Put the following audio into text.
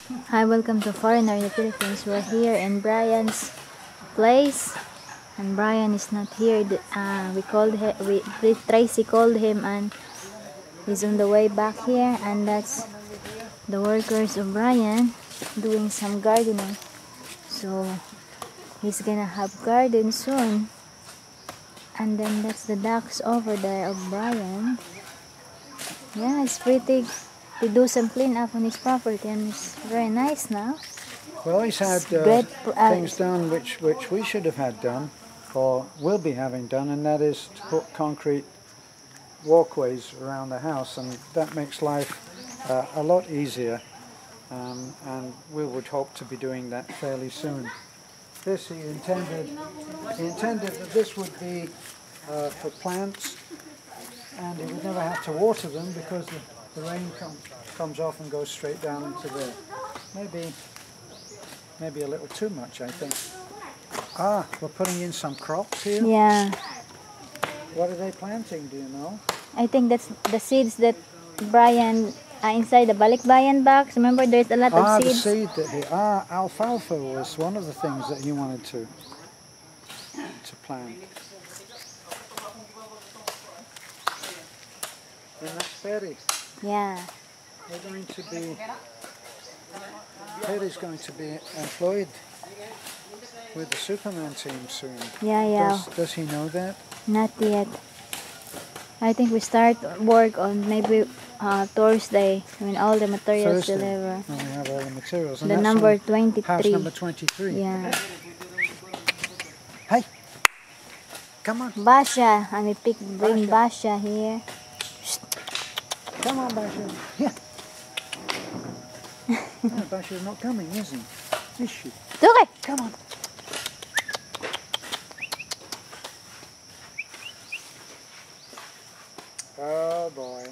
Hi, welcome to Foreigner in the Philippines. We're here in Brian's place, and Brian is not here. We called him. Tracy called him, and he's on the way back here. And that's the workers of Brian doing some gardening. So he's gonna have garden soon. And then that's the ducks over there of Brian. Yeah, it's pretty to do some clean up on his property, and it's very nice now. Well, he's had things done which we should have had done, or will be having done, and that is to put concrete walkways around the house, and that makes life a lot easier, and we would hope to be doing that fairly soon. This he intended that this would be for plants, and he would never have to water them because the rain comes off and goes straight down into there. Maybe a little too much, I think. Ah, we're putting in some crops here? Yeah. What are they planting, do you know? I think that's the seeds that Brian inside the balikbayan box. Remember, there's a lot of seeds. The seed that alfalfa was one of the things that he wanted to plant. And that's Perry. Yeah. Perry's going to be employed with the Superman team soon. Yeah. Does he know that? Not yet. I think we start work on maybe Thursday when all the materials deliver. When we have all the materials. And the number 23. House number 23. Yeah. Hey, come on. Basha, and we bring Basha here. Come on, Basha. Yeah. No, Basha's not coming, is he? Is she? Okay. Come on. Oh boy.